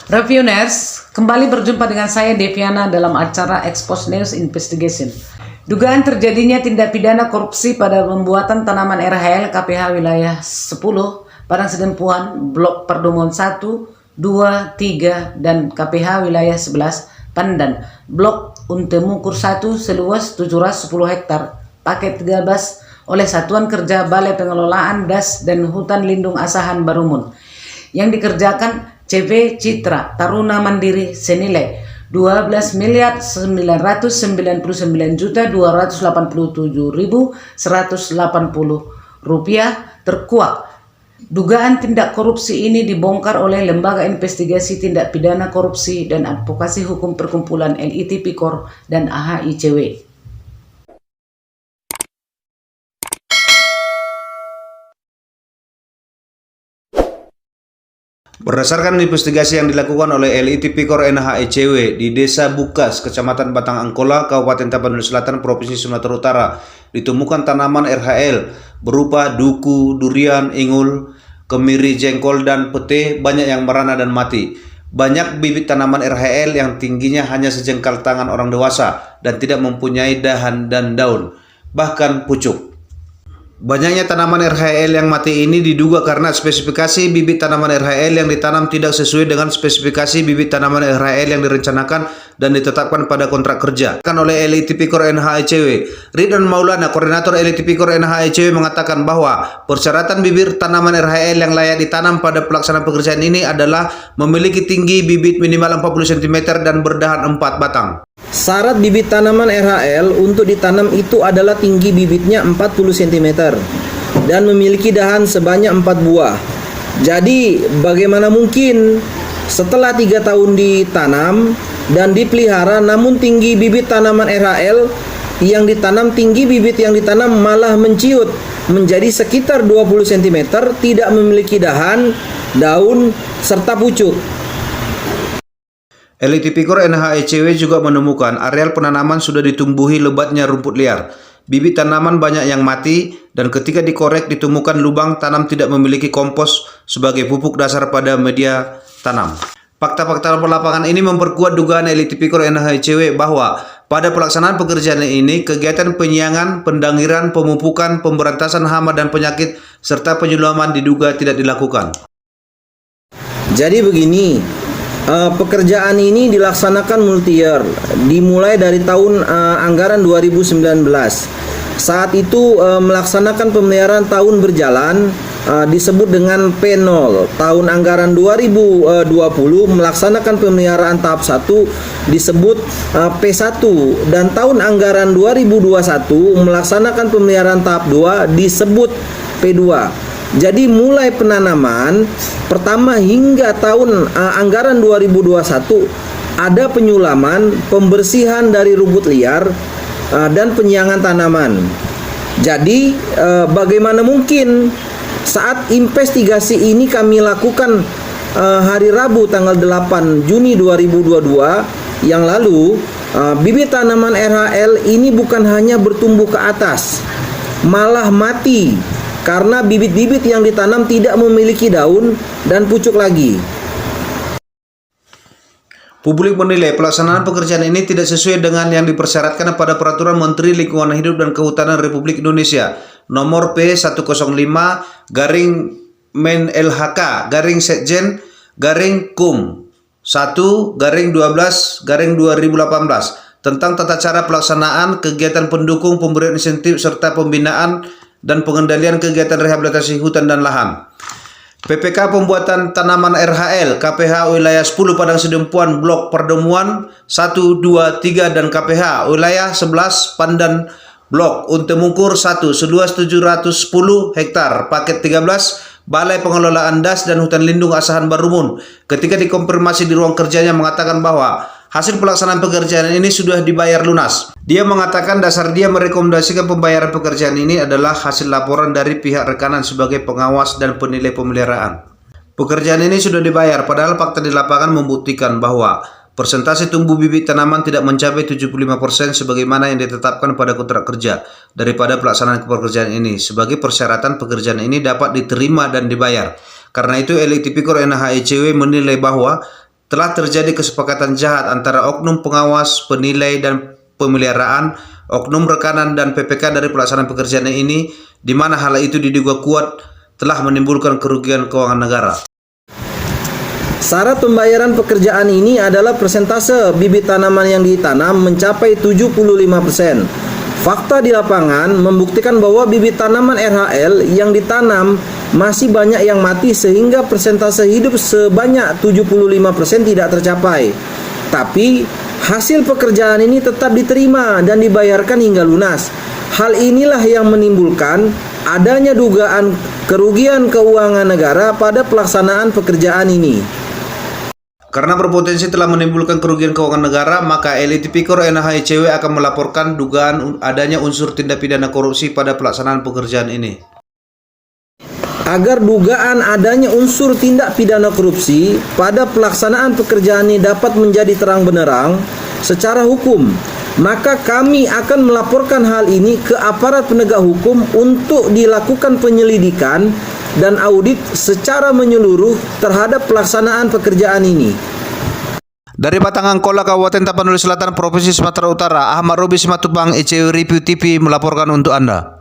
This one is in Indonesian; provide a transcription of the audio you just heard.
Reviewers, kembali berjumpa dengan saya Deviana dalam acara Expose News Investigation. Dugaan terjadinya tindak pidana korupsi pada pembuatan tanaman RHL KPH wilayah 10, Padang Sedempuan, Blok Pertemuan 1, 2, 3, dan KPH wilayah 11, Pandan, Blok Untemukur 1 seluas 710 hektar, paket 13 oleh Satuan Kerja Balai Pengelolaan Das dan Hutan Lindung Asahan Barumun, yang dikerjakan CV Citra Taruna Mandiri senilai 12.999.287.180 rupiah terkuak. Dugaan tindak korupsi ini dibongkar oleh Lembaga Investigasi Tindak Pidana Korupsi dan Advokasi Hukum Perkumpulan LIT Pikor dan AHICW. Berdasarkan investigasi yang dilakukan oleh LIT Pikor NHICW di Desa Bukas, Kecamatan Batang Angkola, Kabupaten Tapanuli Selatan, Provinsi Sumatera Utara, ditemukan tanaman RHL berupa duku, durian, ingul, kemiri, jengkol, dan pete, banyak yang merana dan mati. Banyak bibit tanaman RHL yang tingginya hanya sejengkal tangan orang dewasa dan tidak mempunyai dahan dan daun, bahkan pucuk. Banyaknya tanaman RHL yang mati ini diduga karena spesifikasi bibit tanaman RHL yang ditanam tidak sesuai dengan spesifikasi bibit tanaman RHL yang direncanakan dan ditetapkan pada kontrak kerja. Oleh LIT Pikor NHICW, Ridwan Maulana, Koordinator LIT Pikor NHICW, mengatakan bahwa persyaratan bibit tanaman RHL yang layak ditanam pada pelaksanaan pekerjaan ini adalah memiliki tinggi bibit minimal 40 cm dan berdahan 4 batang. Syarat bibit tanaman RHL untuk ditanam itu adalah tinggi bibitnya 40 cm dan memiliki dahan sebanyak 4 buah. Jadi bagaimana mungkin setelah 3 tahun ditanam dan dipelihara namun tinggi bibit tanaman RHL yang ditanam, tinggi bibit yang ditanam malah menciut menjadi sekitar 20 cm, tidak memiliki dahan, daun, serta pucuk. LIT Pikor NHICW juga menemukan areal penanaman sudah ditumbuhi lebatnya rumput liar. Bibit tanaman banyak yang mati dan ketika dikorek ditemukan lubang tanam tidak memiliki kompos sebagai pupuk dasar pada media tanam. Fakta-fakta lapangan ini memperkuat dugaan LIT Pikor NHICW bahwa pada pelaksanaan pekerjaan ini kegiatan penyiangan, pendangiran, pemupukan, pemberantasan hama dan penyakit serta penyulaman diduga tidak dilakukan. Jadi begini, pekerjaan ini dilaksanakan multi-year, dimulai dari tahun anggaran 2019. Saat itu melaksanakan pemeliharaan tahun berjalan disebut dengan P0. Tahun anggaran 2020 melaksanakan pemeliharaan tahap 1 disebut P1, dan tahun anggaran 2021 melaksanakan pemeliharaan tahap 2 disebut P2. Jadi mulai penanaman pertama hingga tahun anggaran 2021 ada penyulaman, pembersihan dari rumput liar, dan penyiangan tanaman. Jadi bagaimana mungkin saat investigasi ini kami lakukan hari Rabu tanggal 8 Juni 2022 yang lalu, bibit tanaman RHL ini bukan hanya bertumbuh ke atas, malah mati karena bibit-bibit yang ditanam tidak memiliki daun dan pucuk lagi. Publik menilai pelaksanaan pekerjaan ini tidak sesuai dengan yang dipersyaratkan pada Peraturan Menteri Lingkungan Hidup dan Kehutanan Republik Indonesia Nomor P105/Men-LHK/Sekjen/Kum 1/12/2018 tentang tata cara pelaksanaan kegiatan pendukung, pemberian insentif serta pembinaan dan pengendalian kegiatan rehabilitasi hutan dan lahan. PPK pembuatan tanaman RHL KPH wilayah 10 Padang Sedempuan, Blok Pertemuan 1, 2, 3 dan KPH wilayah 11 Pandan, Blok Untemukur 1 seluas 710 hektar, paket 13 Balai Pengelolaan Das dan Hutan Lindung Asahan Barumun, ketika dikonfirmasi di ruang kerjanya mengatakan bahwa hasil pelaksanaan pekerjaan ini sudah dibayar lunas. Dia mengatakan dasar dia merekomendasikan pembayaran pekerjaan ini adalah hasil laporan dari pihak rekanan sebagai pengawas dan penilai pemeliharaan. Pekerjaan ini sudah dibayar, padahal fakta di lapangan membuktikan bahwa persentase tumbuh bibit tanaman tidak mencapai 75% sebagaimana yang ditetapkan pada kontrak kerja daripada pelaksanaan pekerjaan ini. Sebagai persyaratan pekerjaan ini dapat diterima dan dibayar. Karena itu LIT Pikor NHICW menilai bahwa telah terjadi kesepakatan jahat antara oknum pengawas, penilai, dan pemeliharaan, oknum rekanan, dan PPK dari pelaksanaan pekerjaan ini, di mana hal itu diduga kuat telah menimbulkan kerugian keuangan negara. Syarat pembayaran pekerjaan ini adalah persentase bibit tanaman yang ditanam mencapai 75%. Fakta di lapangan membuktikan bahwa bibit tanaman RHL yang ditanam masih banyak yang mati sehingga persentase hidup sebanyak 75% tidak tercapai. Tapi hasil pekerjaan ini tetap diterima dan dibayarkan hingga lunas. Hal inilah yang menimbulkan adanya dugaan kerugian keuangan negara pada pelaksanaan pekerjaan ini. Karena berpotensi telah menimbulkan kerugian keuangan negara, maka LI Tipikor NHICW akan melaporkan dugaan adanya unsur tindak pidana korupsi pada pelaksanaan pekerjaan ini. Agar dugaan adanya unsur tindak pidana korupsi pada pelaksanaan pekerjaan ini dapat menjadi terang benderang secara hukum, maka kami akan melaporkan hal ini ke aparat penegak hukum untuk dilakukan penyelidikan dan audit secara menyeluruh terhadap pelaksanaan pekerjaan ini. Dari Batangan Kola, Kabupaten Tapanuli Selatan, Provinsi Sumatera Utara, Ahmad Robi Simatupang, ICW Review TV melaporkan untuk Anda.